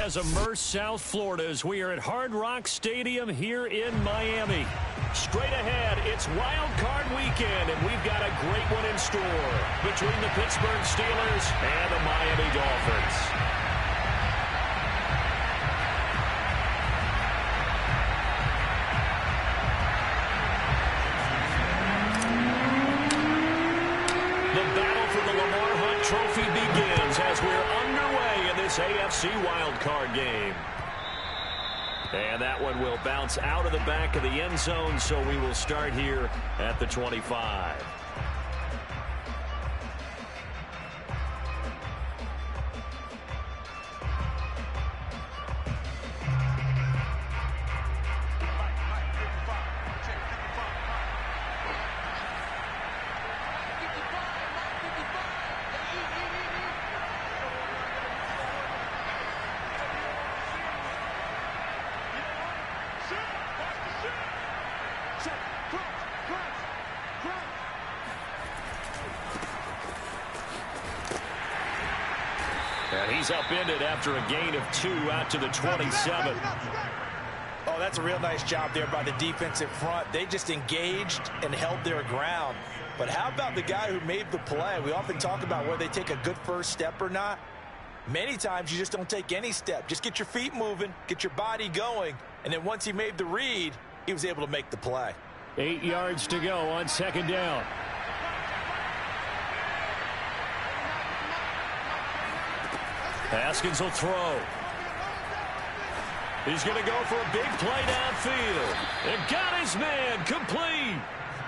has immersed South Florida as we are at Hard Rock Stadium here in Miami. Straight ahead, it's Wild Card Weekend, and we've got a great one in store between the Pittsburgh Steelers and the Miami Dolphins. Trophy begins as we're underway in this AFC wildcard game. And that one will bounce out of the back of the end zone, so we will start here at the 25. And he's upended after a gain of 2 out to the 27. Oh, that's a real nice job there by the defensive front. They just engaged and held their ground. But how about the guy who made the play? We often talk about whether they take a good first step or not. Many times you just don't take any step. Just get your feet moving, get your body going, and then once he made the read, he was able to make the play. 8 yards to go on second down. Haskins will throw. He's going to go for a big play downfield. And got his man complete.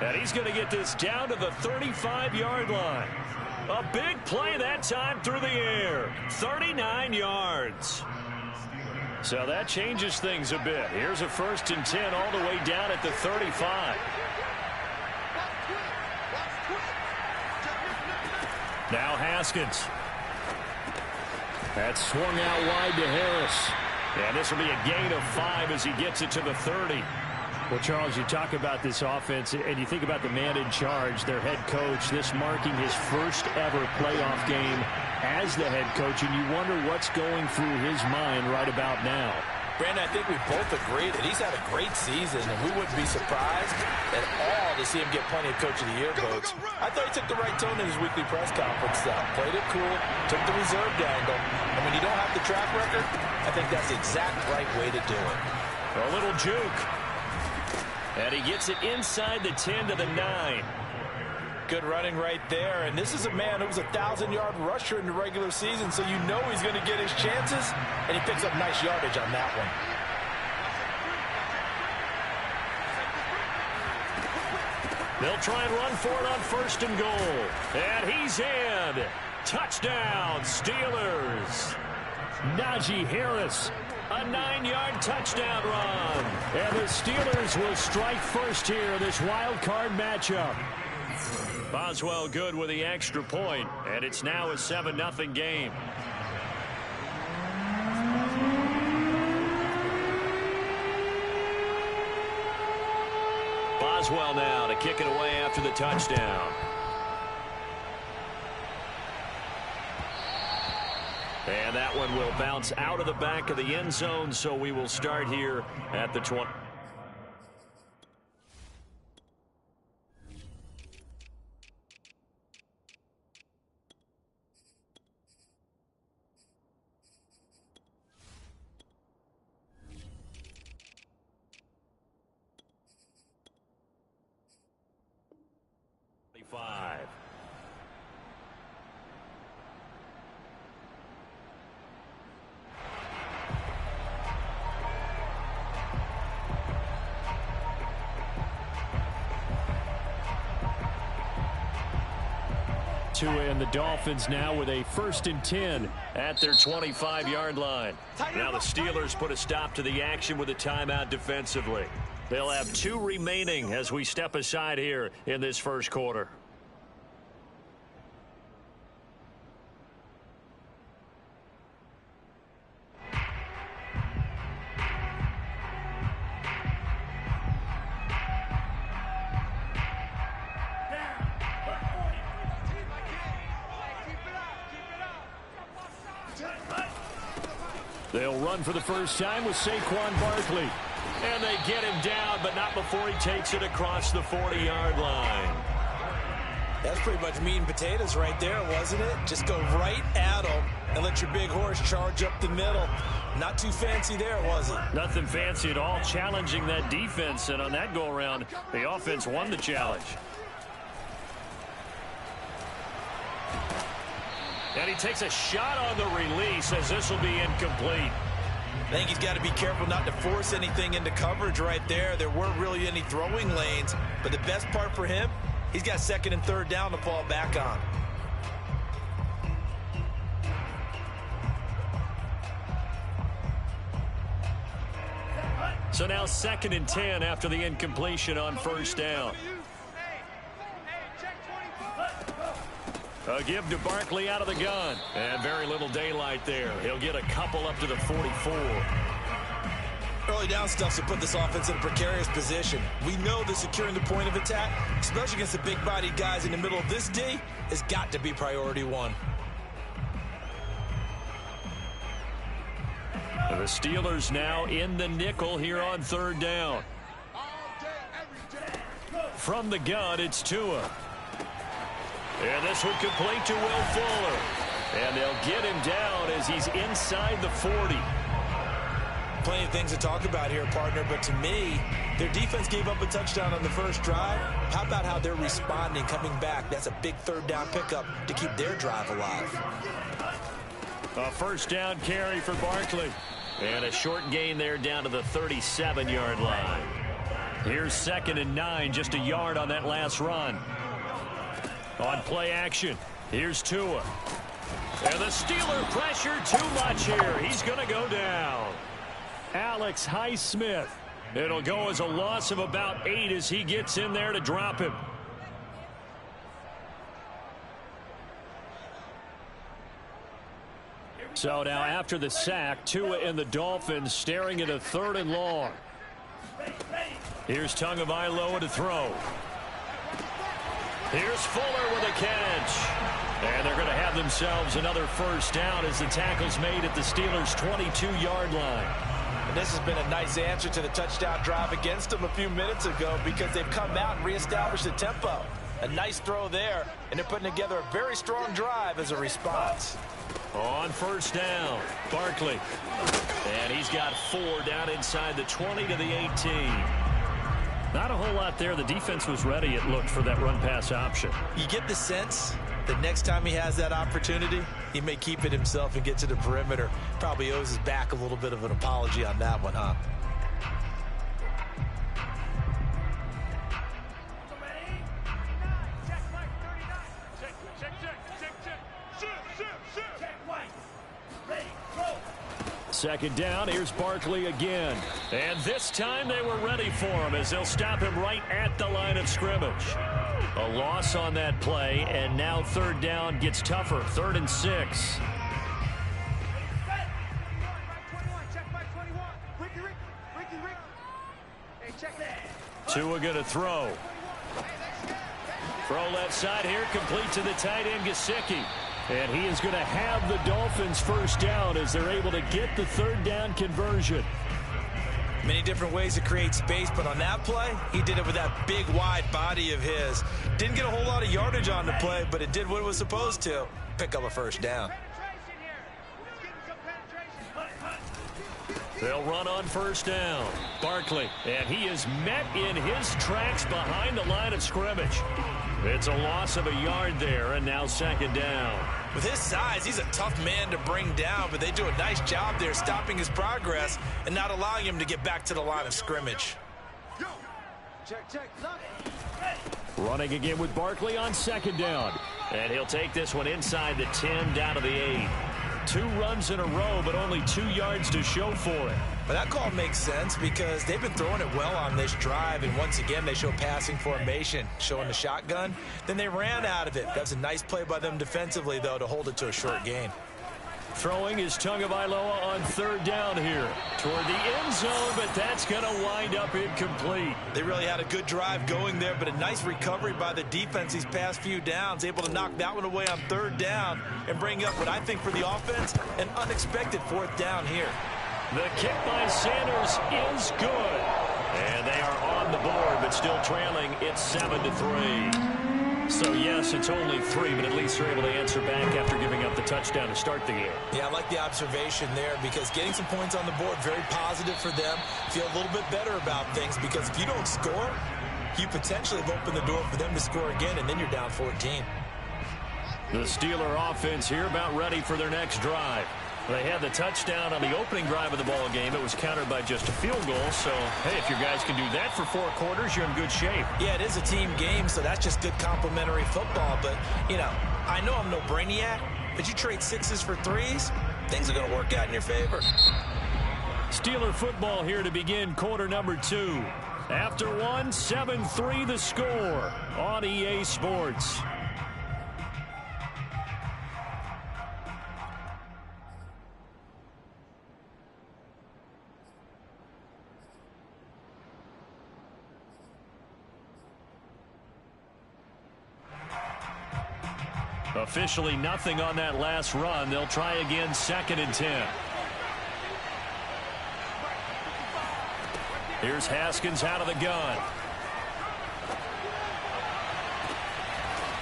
And he's going to get this down to the 35-yard line. A big play that time through the air. 39 yards. So that changes things a bit. Here's a 1st and 10 all the way down at the 35. Now Haskins. That's swung out wide to Harris. And this will be a gain of 5 as he gets it to the 30. Well, Charles, you talk about this offense, and you think about the man in charge, their head coach, this marking his first ever playoff game as the head coach, and you wonder what's going through his mind right about now. Brandon, I think we both agree that he's had a great season, and we wouldn't be surprised at all to see him get plenty of Coach of the Year votes. I thought he took the right tone in his weekly press conference. Played it cool, took the reserved angle, and when you don't have the track record, I think that's the exact right way to do it. A little juke. And he gets it inside the 10 to the 9. Good running right there, and this is a man who was a 1,000-yard rusher in the regular season, so you know he's going to get his chances, and he picks up nice yardage on that one. They'll try and run for it on 1st and goal. And he's in. Touchdown, Steelers. Najee Harris, a 9-yard touchdown run. And the Steelers will strike first here in this wild card matchup. Boswell good with the extra point, and it's now a 7-0 game. Boswell now to kick it away after the touchdown. And that one will bounce out of the back of the end zone, so we will start here at the 20. And the Dolphins now with a 1st and 10 at their 25-yard line. Now the Steelers put a stop to the action with a timeout defensively. They'll have 2 remaining as we step aside here in this first quarter. They'll run for the first time with Saquon Barkley. And they get him down, but not before he takes it across the 40-yard line. That's pretty much meat and potatoes right there, wasn't it? Just go right at him and let your big horse charge up the middle. Not too fancy there, was it? Nothing fancy at all, challenging that defense. And on that go-around, the offense won the challenge. And he takes a shot on the release as this will be incomplete. I think he's got to be careful not to force anything into coverage right there. There weren't really any throwing lanes, but the best part for him, he's got second and third down to fall back on. So now 2nd and 10 after the incompletion on first down. A give to Barkley out of the gun. And very little daylight there. He'll get a couple up to the 44. Early down stuff to put this offense in a precarious position. We know that securing the point of attack, especially against the big-bodied guys in the middle of this D, has got to be priority one. The Steelers now in the nickel here on third down. From the gun, it's Tua. And this one complete to Will Fuller. And they'll get him down as he's inside the 40. Plenty of things to talk about here, partner, but to me, their defense gave up a touchdown on the first drive. How about how they're responding, coming back? That's a big third down pickup to keep their drive alive. A first down carry for Barkley. And a short gain there down to the 37-yard line. Here's 2nd and 9, just a yard on that last run. On play action, here's Tua. And the Steeler pressure too much here. He's going to go down. Alex Highsmith. It'll go as a loss of about 8 as he gets in there to drop him. So now after the sack, Tua and the Dolphins staring at a 3rd and long. Here's Tagovailoa to throw. Here's Fuller with a catch. And they're going to have themselves another first down as the tackle's made at the Steelers' 22-yard line. And this has been a nice answer to the touchdown drive against them a few minutes ago because they've come out and reestablished the tempo. A nice throw there, and they're putting together a very strong drive as a response. On first down, Barkley. And he's got 4 down inside the 20 to the 18. Not a whole lot there. The defense was ready, it looked, for that run-pass option. You get the sense that next time he has that opportunity, he may keep it himself and get to the perimeter. Probably owes his back a little bit of an apology on that one, huh? Second down, here's Barkley again. And this time they were ready for him as they'll stop him right at the line of scrimmage. A loss on that play, and now third down gets tougher. 3rd and 6. Tua going to throw. Throw left side here, complete to the tight end, Gesicki. And he is going to have the Dolphins first down as they're able to get the 3rd down conversion. Many different ways to create space, but on that play, he did it with that big, wide body of his. Didn't get a whole lot of yardage on the play, but it did what it was supposed to. Pick up a first down. They'll run on first down. Barkley, and he is met in his tracks behind the line of scrimmage. It's a loss of a yard there, and now 2nd down. With his size, he's a tough man to bring down, but they do a nice job there stopping his progress and not allowing him to get back to the line of scrimmage. Running again with Barkley on 2nd down. And he'll take this one inside the 10 down to the 8. 2 runs in a row, but only 2 yards to show for it. But that call makes sense because they've been throwing it well on this drive, and once again they show passing formation, showing the shotgun. Then they ran out of it. That's a nice play by them defensively, though, to hold it to a short gain. Throwing is Tagovailoa on third down here toward the end zone, but that's going to wind up incomplete. They really had a good drive going there, but a nice recovery by the defense these past few downs, able to knock that one away on third down and bring up what I think for the offense, an unexpected fourth down here. The kick by Sanders is good. And they are on the board, but still trailing. It's 7-3. So, yes, it's only 3, but at least they're able to answer back after giving up the touchdown to start the game. Yeah, I like the observation there because getting some points on the board, very positive for them. Feel a little bit better about things because if you don't score, you potentially have opened the door for them to score again, and then you're down 14. The Steeler offense here about ready for their next drive. They had the touchdown on the opening drive of the ball game. It was countered by just a field goal. So, hey, if your guys can do that for 4 quarters, you're in good shape. Yeah, it is a team game, so that's just good complimentary football. But, you know, I know I'm no brainiac, but you trade 6s for 3s, things are going to work out in your favor. Steeler football here to begin quarter number 2. After 1, 7-3 the score on EA Sports. Officially nothing on that last run. They'll try again, 2nd and 10. Here's Haskins out of the gun.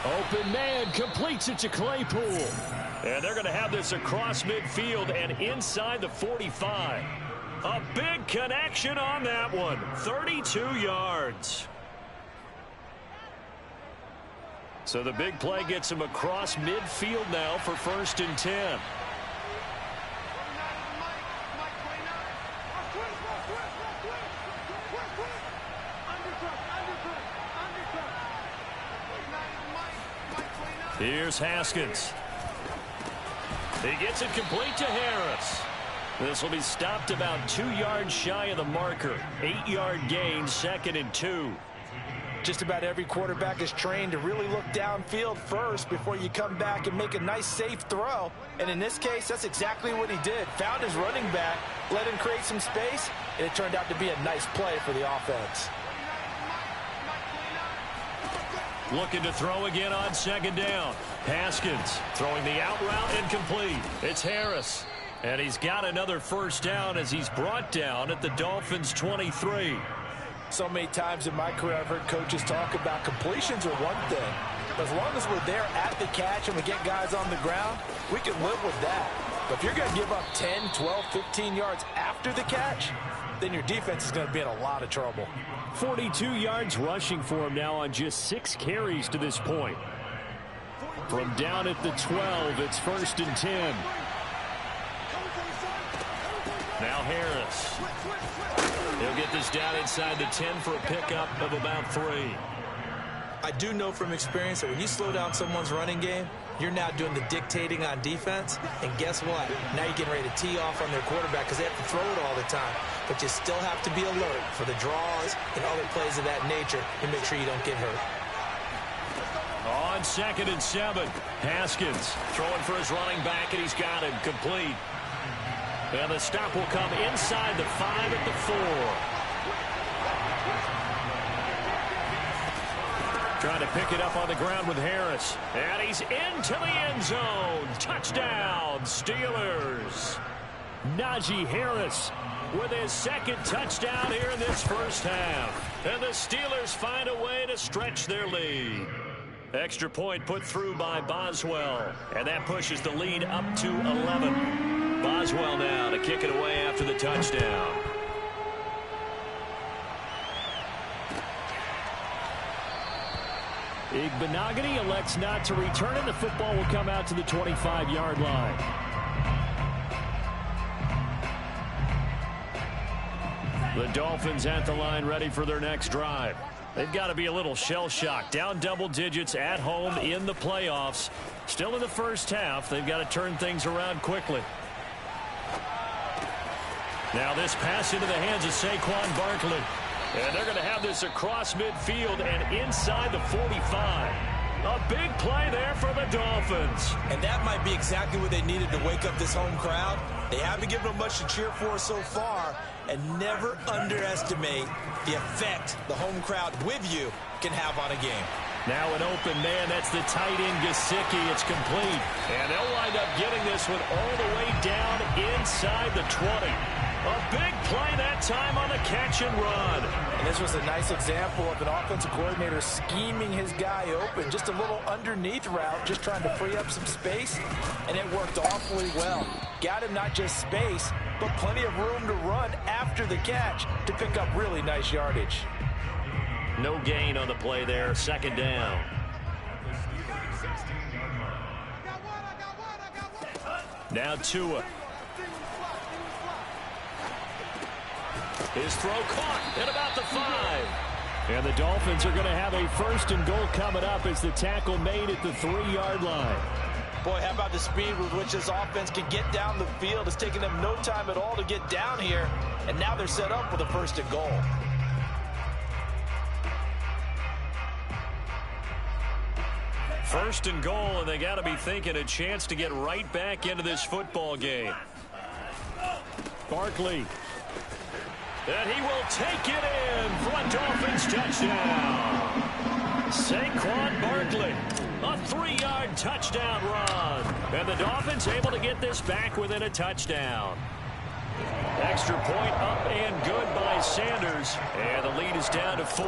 Open man, completes it to Claypool. And they're going to have this across midfield and inside the 45. A big connection on that one. 32 yards. So the big play gets him across midfield now for 1st and 10. Here's Haskins. He gets it complete to Harris. This will be stopped about 2 yards shy of the marker. 8-yard gain, 2nd and 2. Just about every quarterback is trained to really look downfield first before you come back and make a nice, safe throw. And in this case, that's exactly what he did. Found his running back, let him create some space, and it turned out to be a nice play for the offense. Looking to throw again on 2nd down. Haskins throwing the out route incomplete. It's Harris. And he's got another 1st down as he's brought down at the Dolphins' 23. So many times in my career I've heard coaches talk about completions are one thing. As long as we're there at the catch and we get guys on the ground, we can live with that. But if you're going to give up 10, 12, 15 yards after the catch, then your defense is going to be in a lot of trouble. 42 yards rushing for him now on just 6 carries to this point. From down at the 12, it's 1st and 10. Now Harris. He'll get this down inside the 10 for a pickup of about 3. I do know from experience that when you slow down someone's running game, you're now doing the dictating on defense. And guess what? Now you're getting ready to tee off on their quarterback because they have to throw it all the time. But you still have to be alert for the draws and other plays of that nature and make sure you don't get hurt. On 2nd and 7, Haskins throwing for his running back, and he's got him complete. And the stop will come inside the 5 at the 4. Trying to pick it up on the ground with Harris. And he's into the end zone. Touchdown, Steelers. Najee Harris with his 2nd touchdown here in this 1st half. And the Steelers find a way to stretch their lead. Extra point put through by Boswell. And that pushes the lead up to 11. Boswell now to kick it away after the touchdown. Igbenogany elects not to return it. The football will come out to the 25-yard line. The Dolphins at the line ready for their next drive. They've got to be a little shell-shocked. Down double digits at home in the playoffs. Still in the 1st half. They've got to turn things around quickly. Now this pass into the hands of Saquon Barkley. And they're going to have this across midfield and inside the 45. A big play there for the Dolphins. And that might be exactly what they needed to wake up this home crowd. They haven't given them much to cheer for so far. And never underestimate the effect the home crowd with you can have on a game. Now an open man. That's the tight end, Gesicki. It's complete. And they'll wind up getting this one all the way down inside the 20. A big play that time on the catch and run. And this was a nice example of an offensive coordinator scheming his guy open. Just a little underneath route, just trying to free up some space. And it worked awfully well. Got him not just space, but plenty of room to run after the catch to pick up really nice yardage. No gain on the play there. Second down. Now Tua. His throw caught at about the 5. And the Dolphins are going to have a first and goal coming up as the tackle made at the 3-yard line. Boy, how about the speed with which this offense can get down the field? It's taken them no time at all to get down here. And now they're set up with a first and goal. First and goal, and they got to be thinking a chance to get right back into this football game. Barkley. And he will take it in for a Dolphins touchdown. Saquon Barkley, a 3-yard touchdown run. And the Dolphins able to get this back within a touchdown. Extra point up and good by Sanders. And the lead is down to 4.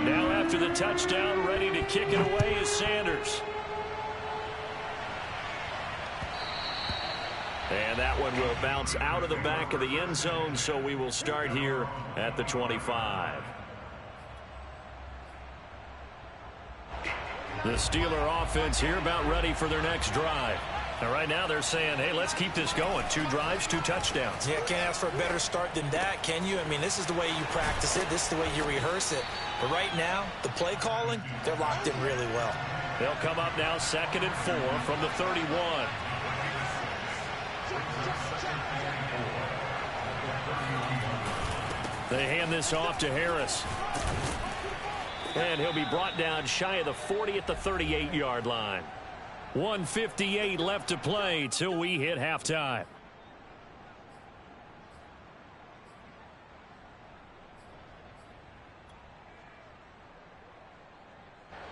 Now after the touchdown, ready to kick it away is Sanders. And that one will bounce out of the back of the end zone, so we will start here at the 25. The Steeler offense here about ready for their next drive. And right now they're saying, hey, let's keep this going. 2 drives, 2 touchdowns. Yeah, can't ask for a better start than that, can you? I mean, this is the way you practice it. This is the way you rehearse it. But right now, the play calling, they're locked in really well. They'll come up now 2nd and 4 from the 31. They hand this off to Harris. And he'll be brought down shy of the 40 at the 38-yard line. 1:58 left to play till we hit halftime.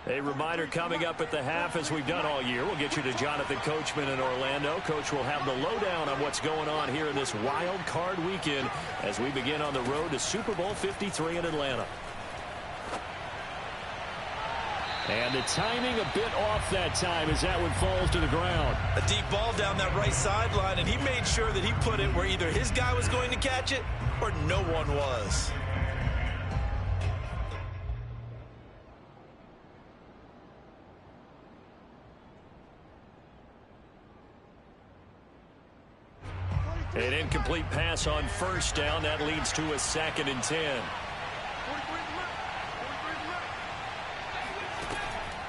A reminder coming up at the half, as we've done all year. We'll get you to Jonathan Coachman in Orlando. Coach will have the lowdown on what's going on here in this wild card weekend as we begin on the road to Super Bowl 53 in Atlanta. And the timing a bit off that time as that one falls to the ground. A deep ball down that right sideline, and he made sure that he put it where either his guy was going to catch it or no one was. An incomplete pass on first down. That leads to a 2nd and 10.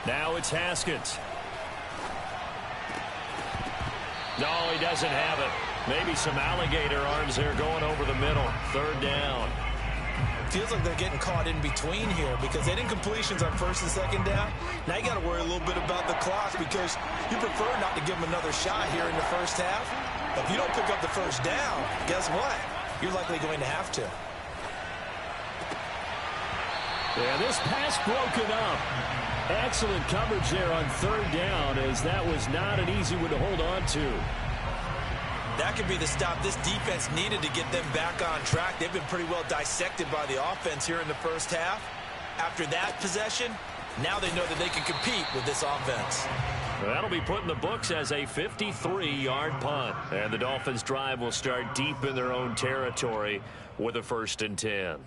Now it's Haskins. No, he doesn't have it. Maybe some alligator arms there going over the middle. 3rd down. Feels like they're getting caught in between here because they didn't completions on 1st and 2nd down. Now you got to worry a little bit about the clock because you prefer not to give them another shot here in the first half. If you don't pick up the first down, guess what? You're likely going to have to. Yeah, this pass broken up. Excellent coverage there on 3rd down, as that was not an easy one to hold on to. That could be the stop this defense needed to get them back on track. They've been pretty well dissected by the offense here in the first half. After that possession, now they know that they can compete with this offense. That'll be put in the books as a 53-yard punt. And the Dolphins' drive will start deep in their own territory with a 1st and 10.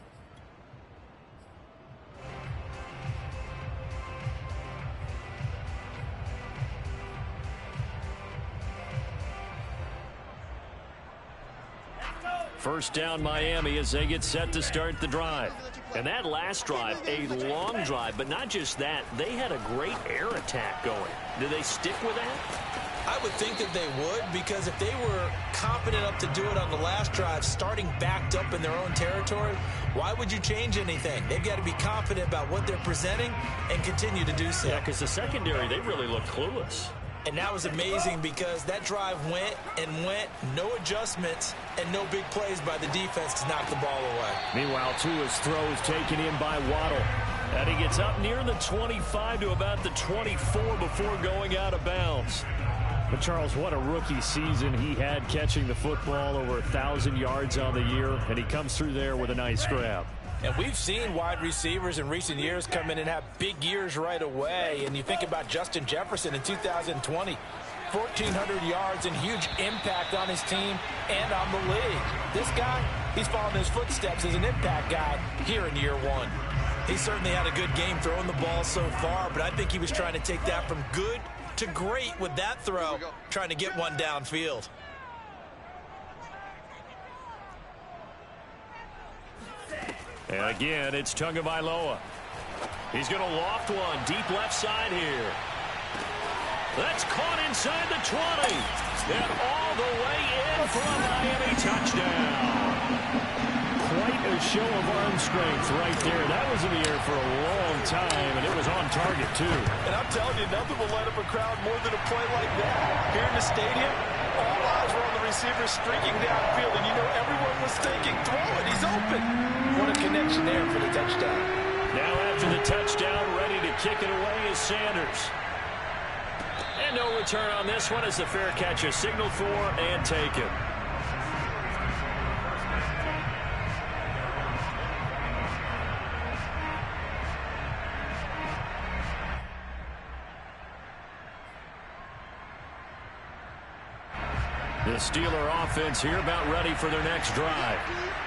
First down Miami as they get set to start the drive. And that last drive, a long drive, but not just that. They had a great air attack going. Do they stick with that? I would think that they would, because if they were competent enough to do it on the last drive, starting backed up in their own territory, why would you change anything? They've got to be confident about what they're presenting and continue to do so. Yeah, because the secondary, they really look clueless. And that was amazing because that drive went and went, no adjustments, and no big plays by the defense to knock the ball away. Meanwhile, Tua's throw is taken in by Waddle. And he gets up near the 25 to about the 24 before going out of bounds. But, Charles, what a rookie season he had catching the football, over 1,000 yards on the year, and he comes through there with a nice grab. And we've seen wide receivers in recent years come in and have big years right away. And you think about Justin Jefferson in 2020, 1,400 yards and huge impact on his team and on the league. This guy, he's following his footsteps as an impact guy here in year one. He certainly had a good game throwing the ball so far, but I think he was trying to take that from good to great with that throw, trying to get one downfield. And again, it's Tagovailoa. He's going to loft one deep left side here. That's caught inside the 20. And all the way in for a Miami touchdown. Quite a show of arm strength right there. That was in the air for a long time, and it was on target, too. And I'm telling you, nothing will light up a crowd more than a play like that. Here in the stadium, all eyes were on the receiver streaking downfield, and you know everyone was thinking, throw it, he's open. What a connection there for the touchdown. Now after the touchdown, ready to kick it away is Sanders. And no return on this one as the fair catch is signaled for and taken. The Steeler offense here about ready for their next drive.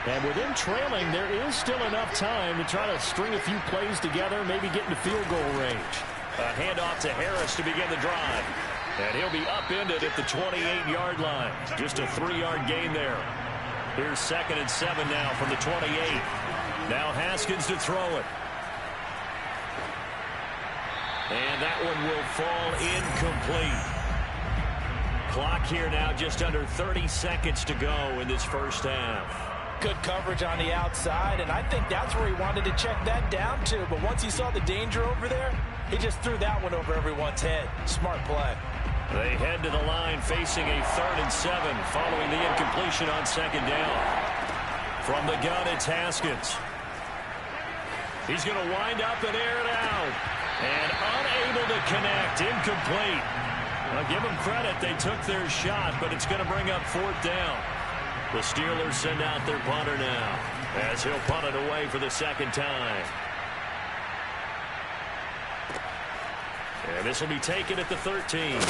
And with them trailing, there is still enough time to try to string a few plays together, maybe get into field goal range. A handoff to Harris to begin the drive. And he'll be upended at the 28-yard line. Just a 3-yard gain there. Here's 2nd and 7 now from the 28. Now Haskins to throw it. And that one will fall incomplete. Clock here now, just under 30 seconds to go in this first half. Good coverage on the outside, and I think that's where he wanted to check that down to. But once he saw the danger over there, he just threw that one over everyone's head. Smart play. They head to the line facing a 3rd and 7 following the incompletion on 2nd down. From the gun, it's Haskins. He's going to wind up and air it out. And unable to connect, incomplete. I'll give them credit. They took their shot, but it's going to bring up 4th down. The Steelers send out their punter now as he'll punt it away for the 2nd time. And this will be taken at the 13.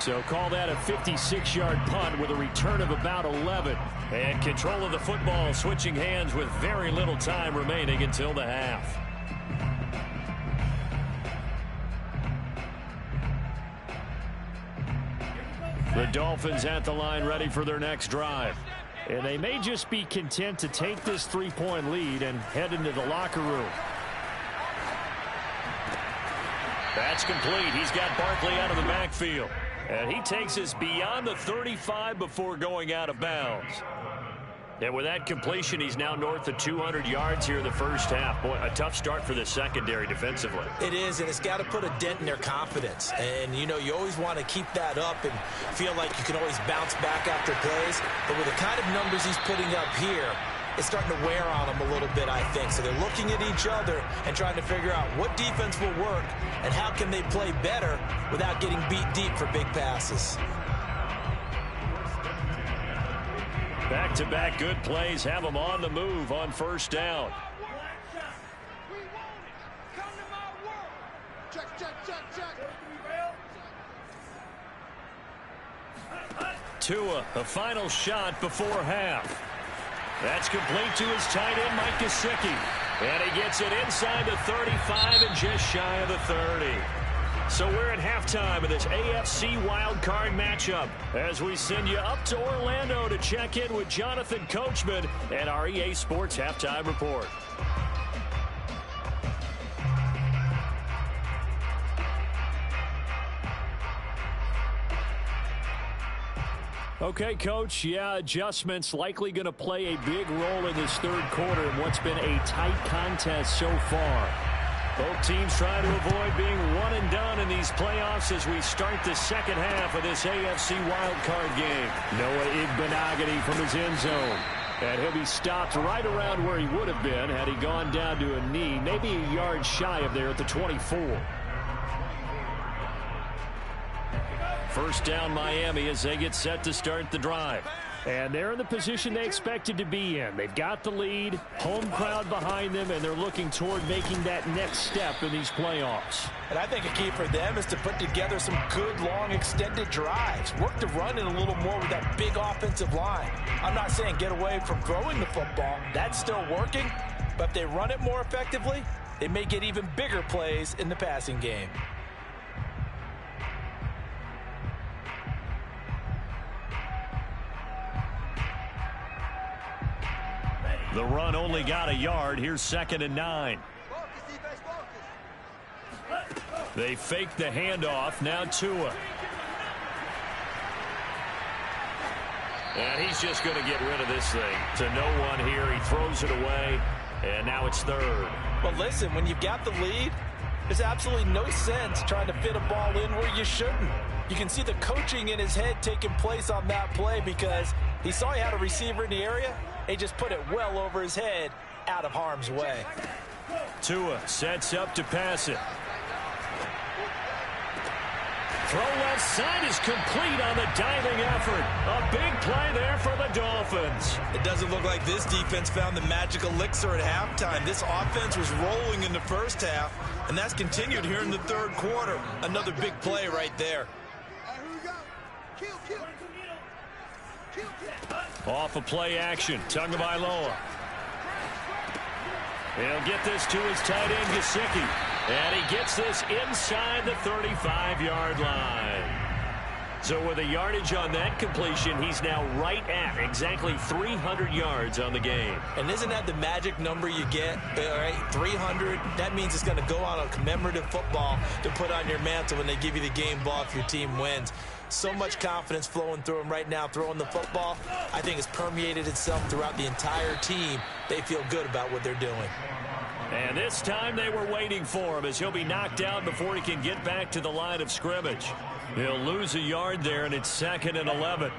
So call that a 56-yard punt with a return of about 11. And control of the football switching hands with very little time remaining until the half. The Dolphins at the line ready for their next drive. And they may just be content to take this 3-point lead and head into the locker room. That's complete. He's got Barkley out of the backfield. And he takes us beyond the 35 before going out of bounds. And with that completion, he's now north of 200 yards here in the first half. Boy, a tough start for the secondary defensively. It is, and it's got to put a dent in their confidence. And, you know, you always want to keep that up and feel like you can always bounce back after plays. But with the kind of numbers he's putting up here, it's starting to wear on them a little bit, I think. So they're looking at each other and trying to figure out what defense will work and how can they play better without getting beat deep for big passes. Back-to-back good plays have them on the move on 1st down. Tua, the final shot before half. That's complete to his tight end, Mike Gesicki. And he gets it inside the 35 and just shy of the 30. So we're at halftime of this AFC wildcard matchup as we send you up to Orlando to check in with Jonathan Coachman and our EA Sports Halftime Report. Okay, Coach, yeah, adjustments likely going to play a big role in this third quarter in what's been a tight contest so far. Both teams trying to avoid being one and done in these playoffs as we start the second half of this AFC wildcard game. Noah Igbenogany from his end zone. And he'll be stopped right around where he would have been had he gone down to a knee, maybe a yard shy of there at the 24. First down Miami as they get set to start the drive. And they're in the position they expected to be in. They've got the lead, home crowd behind them, and they're looking toward making that next step in these playoffs. And I think a key for them is to put together some good, long, extended drives. Work to run it a little more with that big offensive line. I'm not saying get away from throwing the football. That's still working. But if they run it more effectively, they may get even bigger plays in the passing game. The run only got a yard. Here's 2nd and 9. They fake the handoff. Now Tua. And he's just going to get rid of this thing to no one here. He throws it away, and now it's 3rd. Well, listen, when you've got the lead, there's absolutely no sense trying to fit a ball in where you shouldn't. You can see the coaching in his head taking place on that play because he saw he had a receiver in the area. He just put it well over his head, out of harm's way. Tua sets up to pass it. Throw left side is complete on the diving effort. A big play there for the Dolphins. It doesn't look like this defense found the magic elixir at halftime. This offense was rolling in the first half, and that's continued here in the third quarter. Another big play right there. Off of play action, Tagovailoa. He'll get this to his tight end, Gesicki. And he gets this inside the 35-yard line. So with a yardage on that completion, he's now right at exactly 300 yards on the game. And isn't that the magic number you get? All right, 300. That means it's going to go on a commemorative football to put on your mantle when they give you the game ball if your team wins. So much confidence flowing through him right now, throwing the football. I think it's permeated itself throughout the entire team. They feel good about what they're doing. And this time they were waiting for him as he'll be knocked down before he can get back to the line of scrimmage. He'll lose a yard there, and it's 2nd and 11.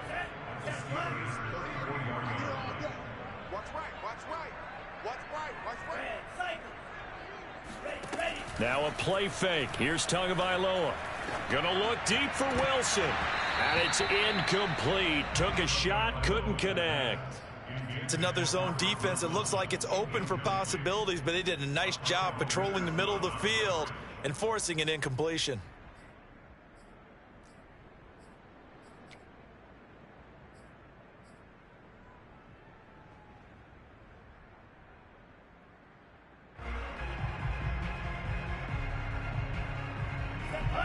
Now a play fake. Here's Tagovailoa. Gonna look deep for Wilson. And it's incomplete. Took a shot, couldn't connect. It's another zone defense. It looks like it's open for possibilities, but they did a nice job patrolling the middle of the field and forcing an incompletion.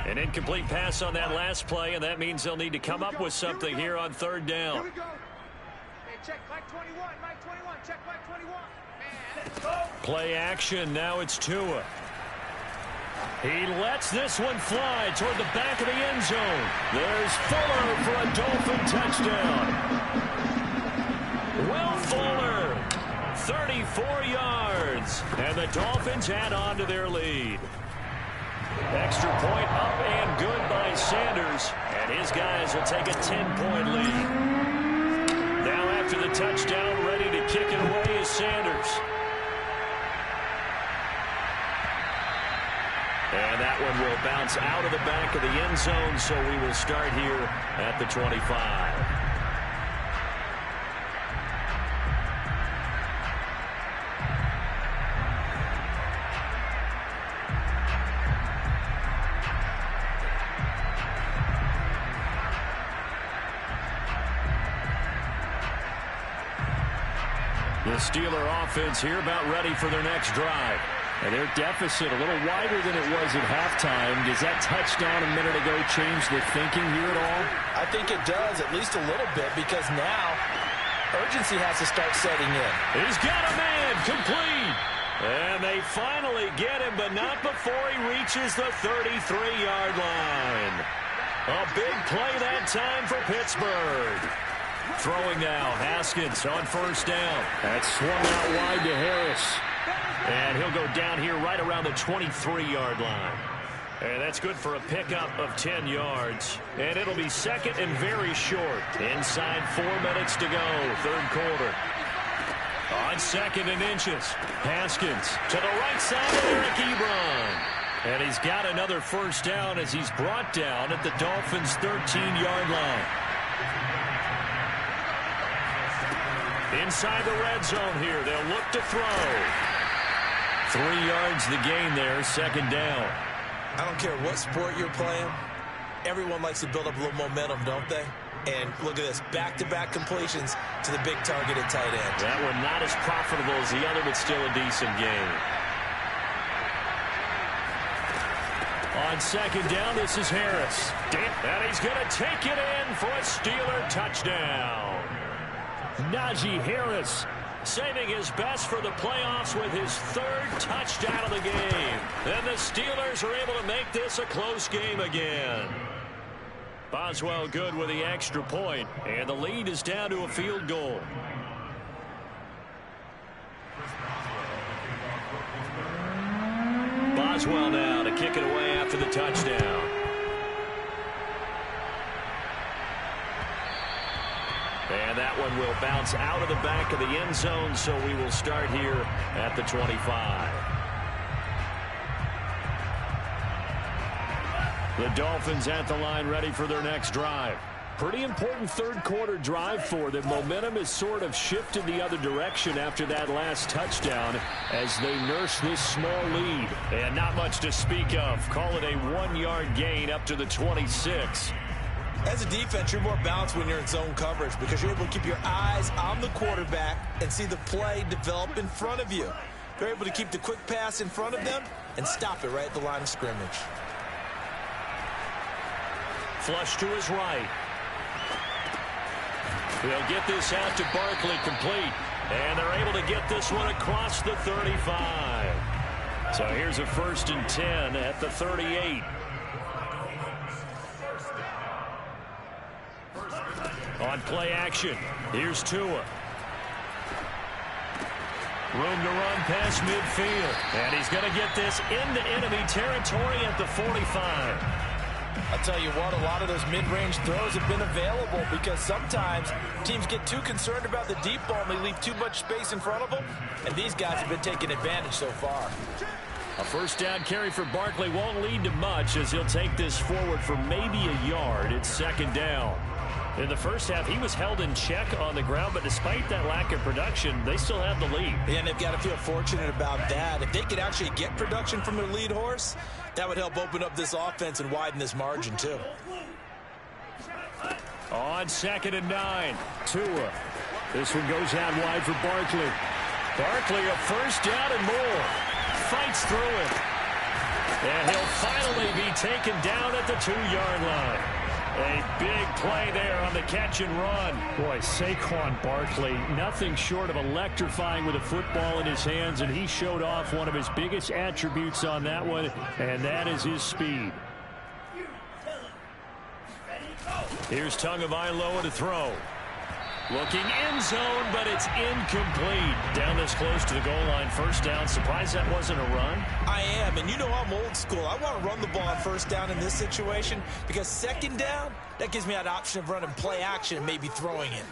An incomplete pass on that last play, and that means they'll need to come up with something here on 3rd down. Here we go. Man, check Mike 21, Mike 21, check Mike 21. Man, let's go. Play action, now it's Tua. He lets this one fly toward the back of the end zone. There's Fuller for a Dolphin touchdown. Will Fuller, 34 yards, and the Dolphins add on to their lead. Extra point up and good by Sanders, and his guys will take a 10-point lead. Now after the touchdown, ready to kick it away is Sanders. And that one will bounce out of the back of the end zone, so we will start here at the 25. The Steeler offense here about ready for their next drive. And their deficit a little wider than it was at halftime. Does that touchdown a minute ago change the thinking here at all? I think it does, at least a little bit, because now urgency has to start setting in. He's got a man, complete. And they finally get him, but not before he reaches the 33-yard line. A big play that time for Pittsburgh. Throwing now, Haskins on first down. That's swung out wide to Harris. And he'll go down here right around the 23-yard line. And that's good for a pickup of 10 yards. And it'll be second and very short. Inside 4 minutes to go, third quarter. On second and inches, Haskins to the right side of Eric Ebron. And he's got another first down as he's brought down at the Dolphins' 13-yard line. Inside the red zone here, they'll look to throw. 3 yards the gain there, second down. I don't care what sport you're playing. Everyone likes to build up a little momentum, don't they? And look at this, back-to-back completions to the big target at tight end. That one not as profitable as the other, but still a decent gain. On second down, this is Harris. And he's going to take it in for a Steeler touchdown. Najee Harris saving his best for the playoffs with his 3rd touchdown of the game. And the Steelers are able to make this a close game again. Boswell good with the extra point, and the lead is down to a field goal. Boswell now to kick it away after the touchdown. And that one will bounce out of the back of the end zone, so we will start here at the 25. The Dolphins at the line ready for their next drive. Pretty important third quarter drive for them. Momentum has sort of shifted the other direction after that last touchdown as they nurse this small lead. And not much to speak of. Call it a 1-yard gain up to the 26. As a defense, you're more balanced when you're in zone coverage because you're able to keep your eyes on the quarterback and see the play develop in front of you. You're able to keep the quick pass in front of them and stop it right at the line of scrimmage. Flush to his right. They'll get this out to Barkley complete. And they're able to get this one across the 35. So here's a 1st and 10 at the 38. On play action, here's Tua. Room to run past midfield. And he's going to get this into enemy territory at the 45. I'll tell you what, a lot of those mid-range throws have been available because sometimes teams get too concerned about the deep ball and they leave too much space in front of them. And these guys have been taking advantage so far. A first down carry for Barkley won't lead to much as he'll take this forward for maybe a yard. It's second down. In the first half, he was held in check on the ground, but despite that lack of production, they still have the lead. Yeah, and they've got to feel fortunate about that. If they could actually get production from their lead horse, that would help open up this offense and widen this margin, too. On second and 9, Tua. This one goes out wide for Barkley. Barkley a first down and more. Fights through it. And he'll finally be taken down at the 2-yard line. A big play there on the catch and run. Boy, Saquon Barkley, nothing short of electrifying with a football in his hands, and he showed off one of his biggest attributes on that one, and that is his speed. Here's Tagovailoa to throw. Looking end zone, but it's incomplete. Down this close to the goal line, first down. Surprised that wasn't a run? I am, and you know I'm old school. I want to run the ball on first down in this situation because second down, that gives me that option of running play action and maybe throwing it.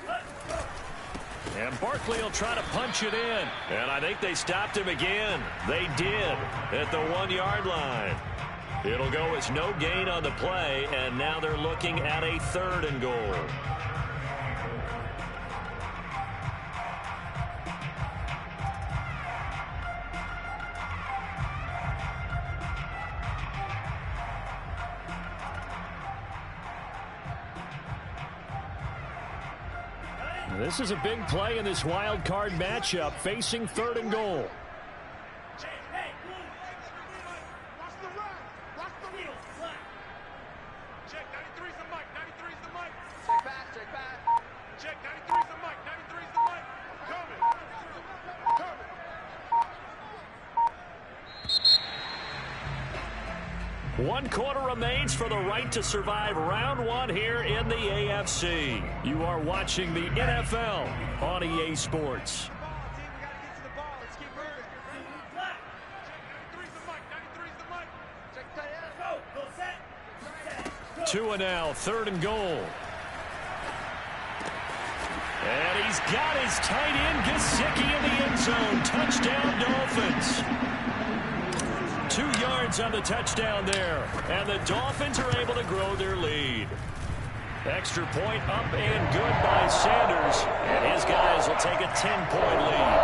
And Barkley will try to punch it in. And I think they stopped him again. They did at the 1-yard line. It'll go as no gain on the play, and now they're looking at a 3rd and goal. This is a big play in this wild card matchup, facing 3rd and goal. Check, 93's the mic, 93's the mic. Check back, check back. Check, 93's the mic, 93's the mic. Coming. Coming. 1 quarter remains for the right to survive round 1 here in the AFC. You are watching the NFL on EA Sports. 2 and now, 3rd and goal. And he's got his tight end, Gesicki, in the end zone. Touchdown, Dolphins. 2 yards on the touchdown there. And the Dolphins are able to grow their lead. Extra point up and good by Sanders. And his guys will take a 10-point lead.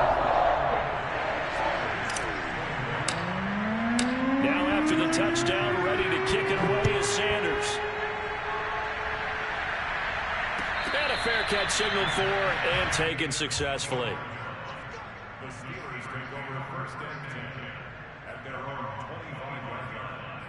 Now after the touchdown, ready to kick it away is Sanders. And a fair catch signaled for and taken successfully. The Steelers take over 1st and 10 at their own 25-yard line.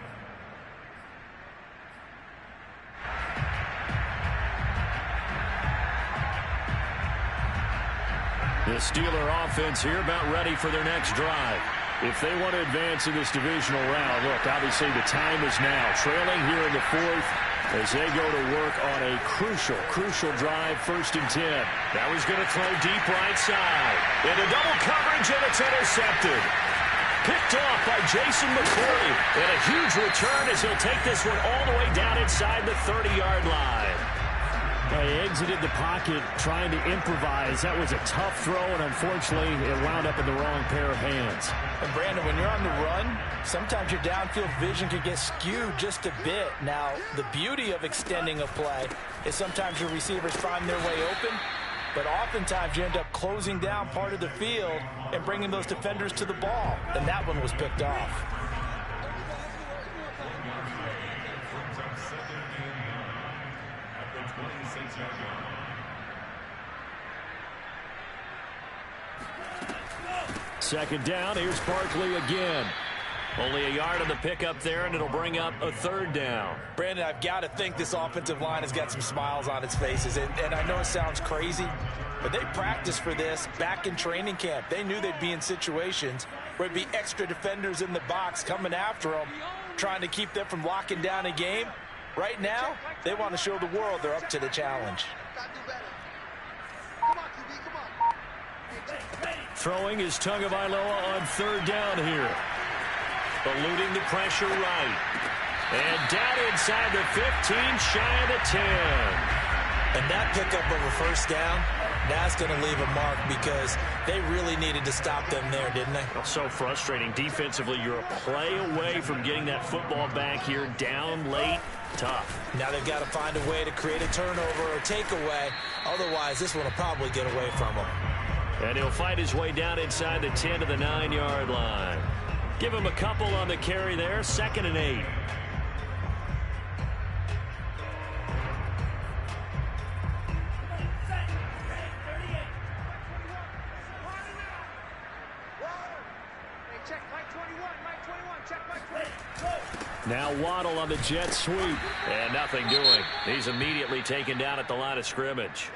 The Steeler offense here about ready for their next drive. If they want to advance in this divisional round, look, obviously the time is now. Trailing here in the 4th as they go to work on a crucial drive, 1st and 10. Now he's going to throw deep right side. Into double coverage, and it's intercepted. Picked off by Jason McCourty. And a huge return as he'll take this one all the way down inside the 30-yard line. Well, he exited the pocket trying to improvise. That was a tough throw, and unfortunately, it wound up in the wrong pair of hands. And Brandon, when you're on the run, sometimes your downfield vision can get skewed just a bit. Now, the beauty of extending a play is sometimes your receivers find their way open, but oftentimes you end up closing down part of the field and bringing those defenders to the ball. And that one was picked off. Second down, here's Barkley again. Only a yard on the pickup there, and it'll bring up a 3rd down. Brandon, I've got to think this offensive line has got some smiles on its faces. And I know it sounds crazy, but they practiced for this back in training camp. They knew they'd be in situations where it'd be extra defenders in the box coming after them, trying to keep them from locking down a game. Right now, they want to show the world they're up to the challenge. Throwing is Tagovailoa on 3rd down here. Eluding the pressure right. And down inside the 15, shy of the 10. And that pickup of a 1st down, that's going to leave a mark because they really needed to stop them there, didn't they? So frustrating. Defensively, you're a play away from getting that football back here down late. Tough. Now they've got to find a way to create a turnover or takeaway. Otherwise, this one will probably get away from them. And he'll fight his way down inside the 10 to the 9-yard line. Give him a couple on the carry there. 2nd and 8. Now Waddle on the jet sweep. And nothing doing. He's immediately taken down at the line of scrimmage.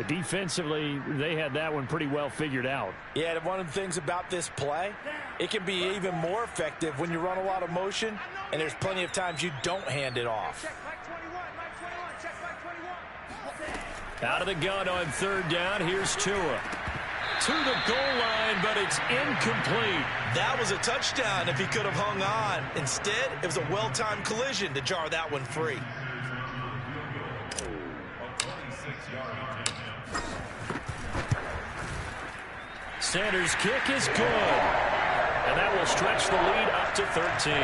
Defensively, they had that one pretty well figured out. Yeah, and one of the things about this play, it can be even more effective when you run a lot of motion, and there's plenty of times you don't hand it off. Out of the gun on 3rd down, here's Tua. To the goal line, but it's incomplete. That was a touchdown if he could have hung on. Instead, it was a well-timed collision to jar that one free. Sanders' kick is good. And that will stretch the lead up to 13.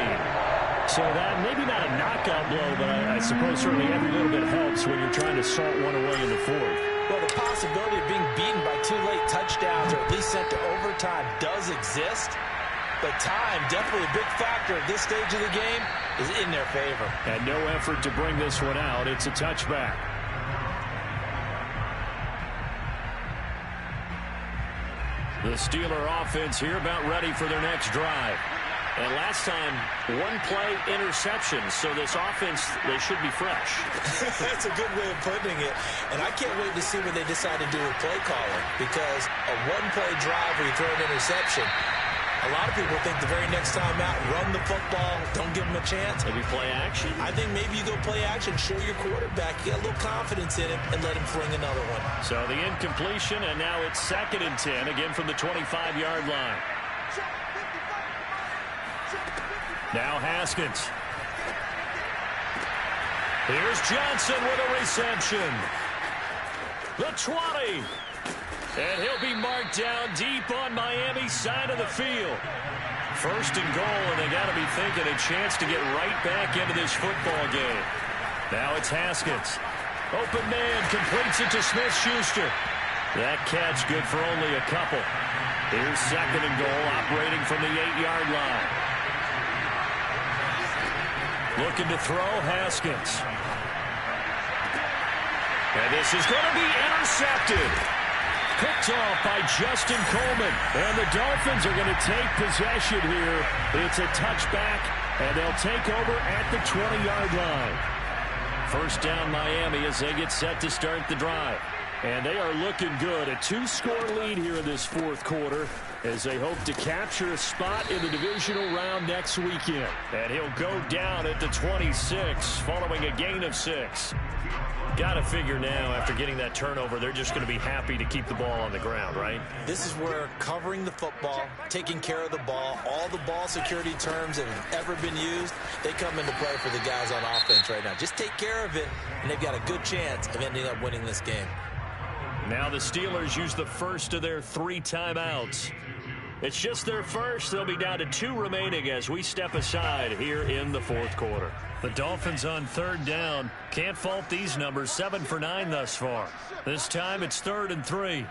So that, maybe not a knockout blow, but I suppose certainly every little bit helps when you're trying to salt one away in the 4th. Well, the possibility of being beaten by 2 late touchdowns or at least sent to overtime does exist. But time, definitely a big factor at this stage of the game, is in their favor. And no effort to bring this one out. It's a touchback. The Steeler offense here about ready for their next drive. And last time, 1-play interception. So this offense, they should be fresh. That's a good way of putting it. And I can't wait to see what they decide to do with play calling. Because a 1-play drive where you throw an interception, A lot of people think the very next time out, run the football, don't give him a chance. Maybe play action. I think maybe you go play action, show your quarterback, you got a little confidence in him, and let him fling another one. So the incompletion, and now it's 2nd and 10, again from the 25-yard line. Now Haskins. Here's Johnson with a reception. The 20. And he'll be marked down deep on Miami's side of the field. 1st and goal, and they got to be thinking a chance to get right back into this football game. Now it's Haskins. Open man, completes it to Smith-Schuster. That catch good for only a couple. Here's 2nd and goal, operating from the 8-yard line. Looking to throw, Haskins. And this is going to be intercepted. Picked off by Justin Coleman. And the Dolphins are going to take possession here. It's a touchback, and they'll take over at the 20-yard line. 1st down Miami as they get set to start the drive. And they are looking good. A 2-score lead here in this 4th quarter as they hope to capture a spot in the divisional round next weekend. And he'll go down at the 26 following a gain of 6. Got to figure now, after getting that turnover, they're just going to be happy to keep the ball on the ground, right? This is where covering the football, taking care of the ball, all the ball security terms that have ever been used, they come into play for the guys on offense right now. Just take care of it, and they've got a good chance of ending up winning this game. Now the Steelers use the first of their 3 timeouts. It's just their first. They'll be down to 2 remaining as we step aside here in the 4th quarter. The Dolphins on 3rd down. Can't fault these numbers. 7 for 9 thus far. This time it's 3rd and 3.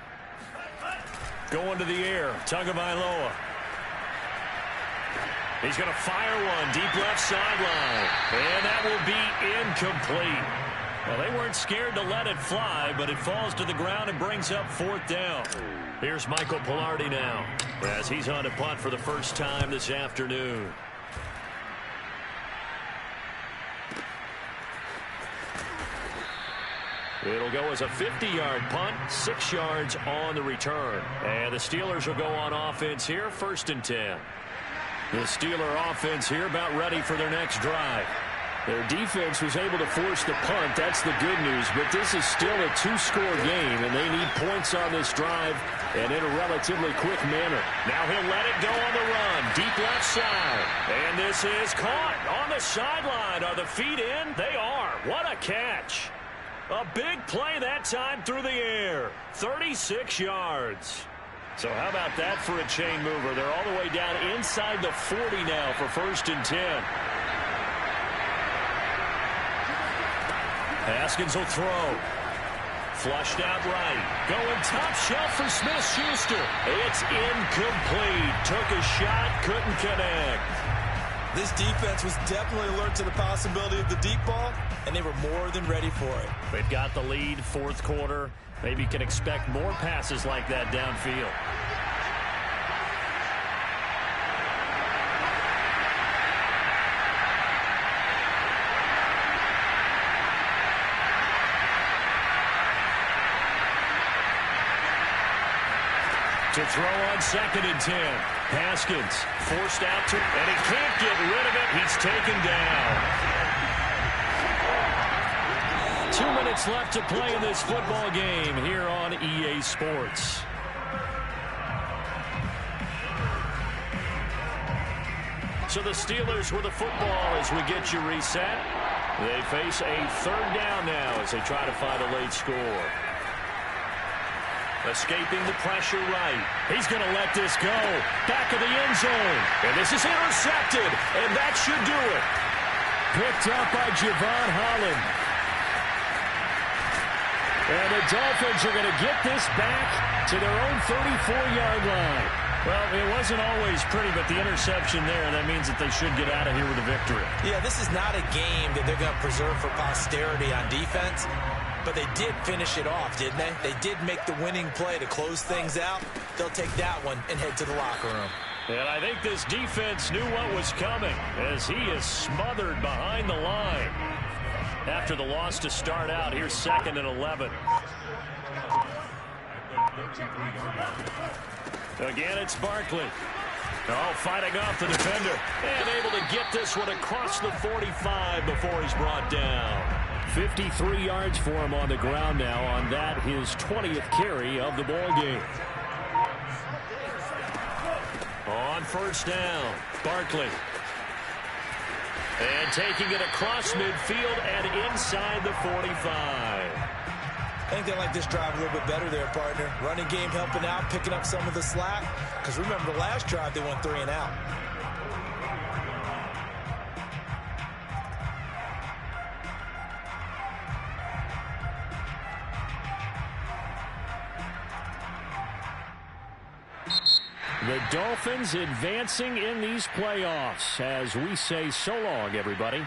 Going to the air. Tagovailoa. He's going to fire one deep left sideline. And that will be incomplete. Well, they weren't scared to let it fly, but it falls to the ground and brings up 4th down. Here's Michael Palardy now as he's on to punt for the first time this afternoon. It'll go as a 50-yard punt, 6 yards on the return. And the Steelers will go on offense here, 1st and 10. The Steeler offense here about ready for their next drive. Their defense was able to force the punt. That's the good news. But this is still a 2-score game, and they need points on this drive and in a relatively quick manner. Now he'll let it go on the run. Deep left side. And this is caught on the sideline. Are the feet in? They are. What a catch. A big play that time through the air. 36 yards. So how about that for a chain mover? They're all the way down inside the 40 now for 1st and 10. Haskins will throw. Flushed out right. Going top shelf for Smith-Schuster. It's incomplete. Took a shot, couldn't connect. This defense was definitely alert to the possibility of the deep ball, and they were more than ready for it. They've got the lead, 4th quarter. Maybe you can expect more passes like that downfield. To throw on 2nd and 10. Haskins forced out to, and he can't get rid of it. He's taken down. 2 minutes left to play in this football game here on EA Sports. So the Steelers with the football as we get you reset. They face a 3rd down now as they try to find a late score. Escaping the pressure right. He's going to let this go. Back of the end zone. And this is intercepted. And that should do it. Picked up by Javon Holland. And the Dolphins are going to get this back to their own 34-yard line. Well, it wasn't always pretty, but the interception there, that means that they should get out of here with a victory. Yeah, this is not a game that they're going to preserve for posterity on defense. But they did finish it off, didn't they? They did make the winning play to close things out. They'll take that one and head to the locker room. And I think this defense knew what was coming as he is smothered behind the line. After the loss to start out, here's 2nd and 11. Again, it's Barkley. Oh, fighting off the defender. And able to get this one across the 45 before he's brought down. 53 yards for him on the ground now on that, his 20th carry of the ball game. On first down, Barkley. And taking it across midfield and inside the 45. I think they like this drive a little bit better there, partner. Running game helping out, picking up some of the slack. Because remember, the last drive, they went 3 and out. The Dolphins advancing in these playoffs as we say so long, everybody.